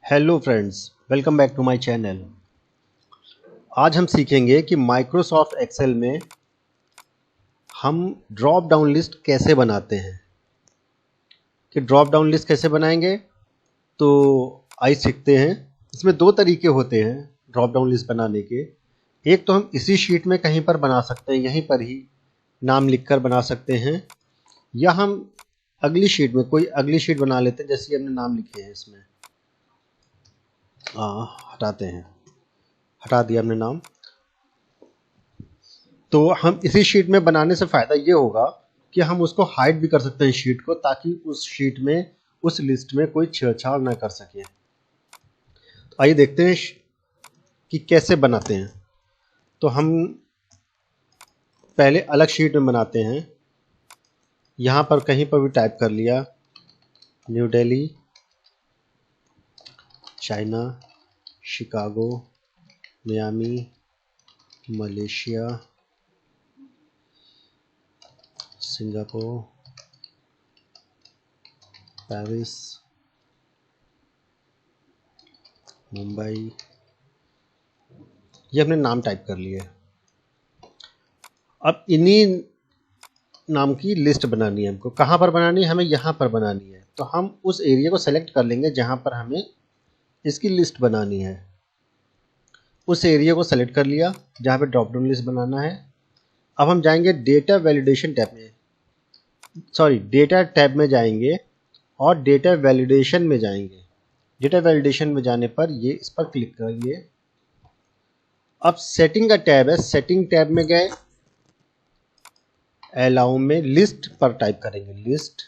Hello friends, welcome back to my channel. आज हम सीखेंगे कि माइक्रोसॉफ्ट एक्सेल में हम ड्रॉप डाउन लिस्ट कैसे बनाते हैं। कि ड्रॉप डाउन लिस्ट कैसे बनाएंगे तो आइए सीखते हैं। इसमें दो तरीके होते हैं ड्रॉप डाउन लिस्ट बनाने के। एक तो हम इसी शीट में कहीं पर बना सकते हैं, यहीं पर ही नाम लिखकर बना सकते हैं, या हम अगली शीट में कोई अगली शीट बना लेते हैं जैसे हमने नाम लिखे हैं इसमें। हटाते हैं, हटा दिया हमने नाम। तो हम इसी शीट में बनाने से फ़ायदा ये होगा कि हम उसको हाइड भी कर सकते हैं शीट को, ताकि उस शीट में उस लिस्ट में कोई छेड़छाड़ ना कर सके। तो आइए देखते हैं कि कैसे बनाते हैं। तो हम पहले अलग शीट में बनाते हैं। यहाँ पर कहीं पर भी टाइप कर लिया, new Delhi, China, Chicago, Miami, Malaysia, Singapore, Paris, Mumbai, ये हमने नाम टाइप कर लिए। अब इन्हीं नाम की लिस्ट बनानी है हमको। कहाँ पर बनानी है? हमें यहाँ पर बनानी है। तो हम उस एरिया को सेलेक्ट कर लेंगे जहाँ पर हमें इसकी लिस्ट बनानी है। उस एरिया को सेलेक्ट कर लिया जहाँ पे ड्रॉप डाउन लिस्ट बनाना है। अब हम जाएंगे डेटा वैलिडेशन टैब में, डेटा टैब में जाएंगे और डेटा वैलिडेशन में जाएंगे। डेटा वैलिडेशन में जाने पर ये इस पर क्लिक करेंगे। अब सेटिंग का टैब है, सेटिंग टैब में गए, अलाउ में लिस्ट पर टाइप करेंगे, लिस्ट।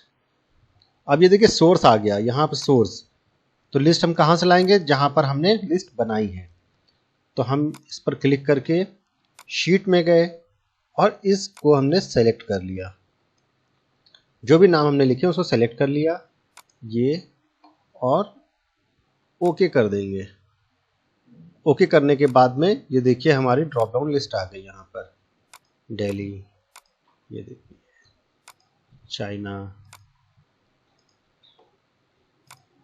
अब ये देखिए सोर्स आ गया, यहाँ पर सोर्स। तो लिस्ट हम कहाँ से लाएंगे? जहाँ पर हमने लिस्ट बनाई है। तो हम इस पर क्लिक करके शीट में गए और इसको हमने सेलेक्ट कर लिया। जो भी नाम हमने लिखे उसको सेलेक्ट कर लिया ये, और ओके कर देंगे। ओके करने के बाद में ये देखिए हमारी ड्रॉप डाउन लिस्ट आ गई। यहाँ पर दिल्ली, ये देखिए चाइना,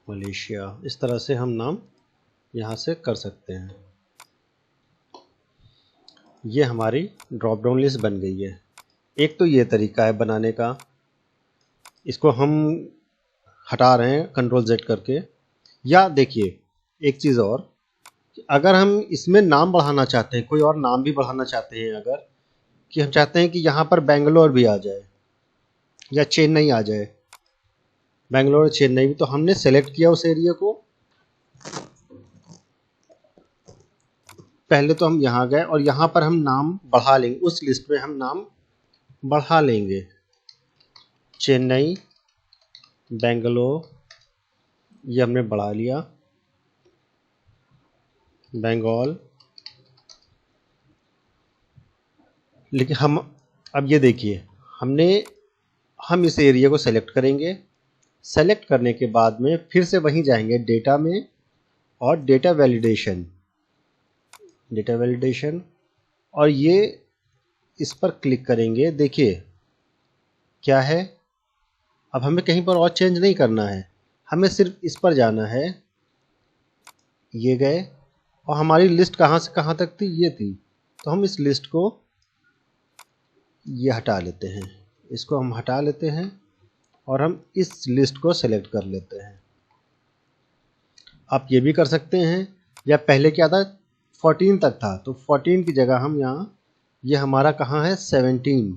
मलेशिया, इस तरह से हम नाम यहाँ से कर सकते हैं। ये हमारी ड्रॉप डाउन लिस्ट बन गई है। एक तो ये तरीका है बनाने का, इसको हम हटा रहे हैं कंट्रोल जेड करके। या देखिए एक चीज़ और, अगर हम इसमें नाम बढ़ाना चाहते हैं, कोई और नाम भी बढ़ाना चाहते हैं, अगर कि हम चाहते हैं कि यहाँ पर बेंगलोर भी आ जाए या चेन्नई आ जाए, बेंगलोर चेन्नई भी, तो हमने सेलेक्ट किया उस एरिया को। पहले तो हम यहाँ गए और यहाँ पर हम नाम बढ़ा लेंगे, उस लिस्ट में हम नाम बढ़ा लेंगे। चेन्नई, बेंगलोर, ये हमने बढ़ा लिया, बंगाल। लेकिन हम अब ये देखिए हम इस एरिया को सेलेक्ट करेंगे। सेलेक्ट करने के बाद में फिर से वहीं जाएंगे डेटा में और डेटा वैलिडेशन, और ये इस पर क्लिक करेंगे। देखिए क्या है, अब हमें कहीं पर और चेंज नहीं करना है, हमें सिर्फ इस पर जाना है। ये गए और हमारी लिस्ट कहाँ से कहाँ तक थी? ये थी। तो हम इस लिस्ट को ये हटा लेते हैं, इसको हम हटा लेते हैं और हम इस लिस्ट को सेलेक्ट कर लेते हैं। आप ये भी कर सकते हैं, या पहले क्या था 14 तक था, तो 14 की जगह हम यहाँ, ये हमारा कहाँ है 17,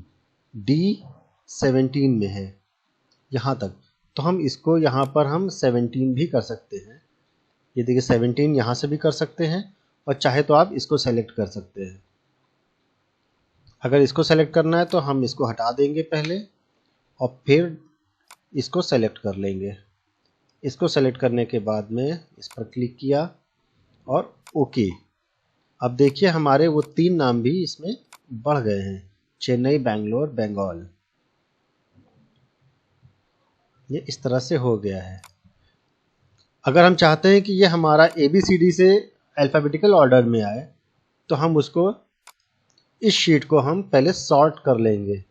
D17 में है यहाँ तक। तो हम इसको यहाँ पर हम 17 भी कर सकते हैं। ये देखिए 17 यहाँ से भी कर सकते हैं, और चाहे तो आप इसको सेलेक्ट कर सकते हैं। अगर इसको सेलेक्ट करना है तो हम इसको हटा देंगे पहले और फिर इसको सेलेक्ट कर लेंगे। इसको सेलेक्ट करने के बाद में इस पर क्लिक किया और ओके। अब देखिए हमारे वो 3 नाम भी इसमें बढ़ गए हैं, चेन्नई, बेंगलोर, बंगाल। ये इस तरह से हो गया है। अगर हम चाहते हैं कि ये हमारा ABCD से अल्फ़ाबेटिकल ऑर्डर में आए, तो हम उसको इस शीट को हम पहले सॉर्ट कर लेंगे।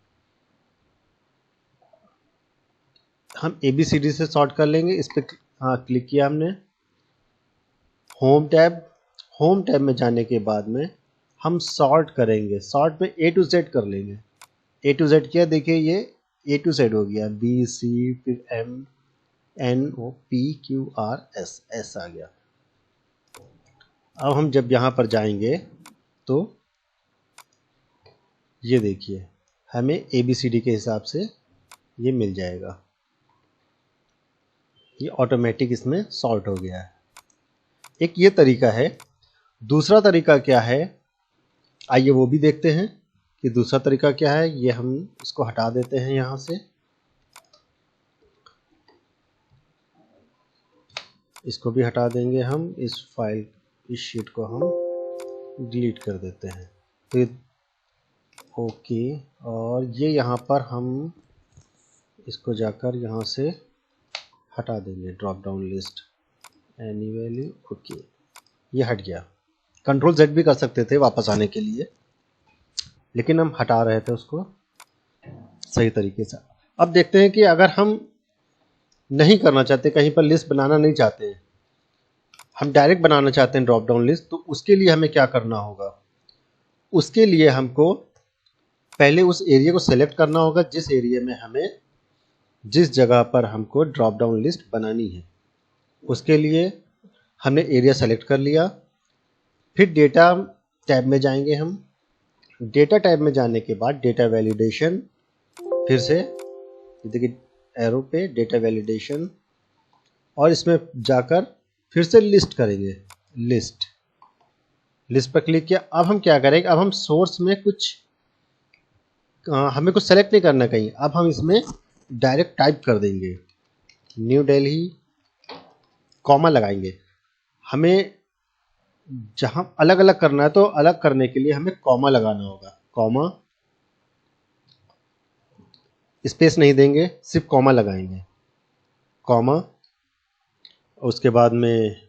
हम ABCD से सॉर्ट कर लेंगे। इस पर हाँ क्लिक किया हमने, होम टैब में जाने के बाद में हम सॉर्ट करेंगे। सॉर्ट में A to Z कर लेंगे। A to Z क्या, देखिए ये A to Z हो गया, B C फिर M N O P Q R S S आ गया। अब हम जब यहाँ पर जाएंगे तो ये देखिए हमें ABCD के हिसाब से ये मिल जाएगा। ये ऑटोमेटिक इसमें सॉर्ट हो गया है। एक ये तरीका है। दूसरा तरीका क्या है, आइए वो भी देखते हैं कि दूसरा तरीका क्या है। ये हम इसको हटा देते हैं यहाँ से, इसको भी हटा देंगे हम। इस फाइल, इस शीट को हम डिलीट कर देते हैं। फिर ओके, और ये यहाँ पर हम इसको जाकर यहाँ से हटा देंगे, drop down list any value. Okay, ये हट गया। कंट्रोल Z भी कर सकते थे वापस आने के लिए, लेकिन हम हटा रहे थे उसको सही तरीके से। अब देखते हैं कि अगर हम नहीं करना चाहते, कहीं पर लिस्ट बनाना नहीं चाहते हैं, हम डायरेक्ट बनाना चाहते हैं ड्रॉप डाउन लिस्ट, तो उसके लिए हमें क्या करना होगा। उसके लिए हमको पहले उस एरिया को सेलेक्ट करना होगा जिस एरिया में हमें, जिस जगह पर हमको ड्रॉप डाउन लिस्ट बनानी है। उसके लिए हमने एरिया सेलेक्ट कर लिया। फिर डेटा टैब में जाएंगे हम। डेटा टैब में जाने के बाद डेटा वैलिडेशन, फिर से देखिए एरो पे डेटा वैलिडेशन, और इसमें जाकर फिर से लिस्ट करेंगे। लिस्ट पर क्लिक किया। अब हम क्या करेंगे, अब हम सोर्स में कुछ हमें कुछ सेलेक्ट नहीं करना कहीं। अब हम इसमें डायरेक्ट टाइप कर देंगे न्यू दिल्ली, कॉमा लगाएंगे। हमें जहां अलग अलग करना है तो अलग करने के लिए हमें कॉमा लगाना होगा। कॉमा, स्पेस नहीं देंगे, सिर्फ कॉमा लगाएंगे। कॉमा, उसके बाद में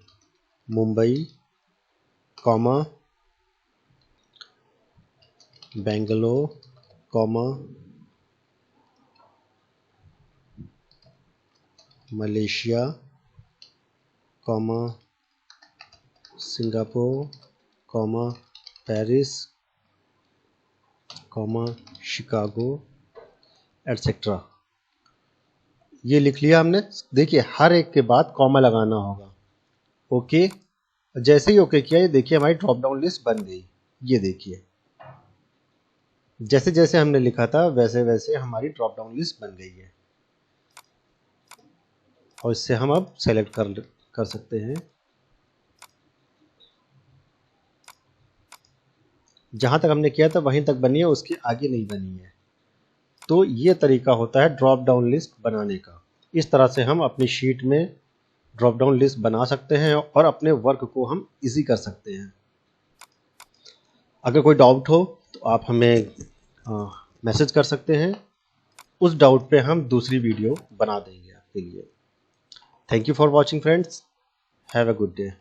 Mumbai, comma Bangalore, comma Malaysia, comma Singapore, comma Paris, comma Chicago, etcetera. ये लिख लिया हमने। देखिए हर एक के बाद कॉमा लगाना होगा। ओके, जैसे ही ओके किया, ये देखिए हमारी ड्रॉप डाउन लिस्ट बन गई। ये देखिए जैसे जैसे हमने लिखा था वैसे वैसे हमारी ड्रॉप डाउन लिस्ट बन गई है। और इससे हम अब सेलेक्ट कर सकते हैं। जहां तक हमने किया था वहीं तक बनी है, उसके आगे नहीं बनी है। तो ये तरीका होता है ड्रॉप डाउन लिस्ट बनाने का। इस तरह से हम अपनी शीट में ड्रॉप डाउन लिस्ट बना सकते हैं और अपने वर्क को हम इजी कर सकते हैं। अगर कोई डाउट हो तो आप हमें मैसेज कर सकते हैं। उस डाउट पे हम दूसरी वीडियो बना देंगे आपके लिए। Thank you for watching friends, have a good day.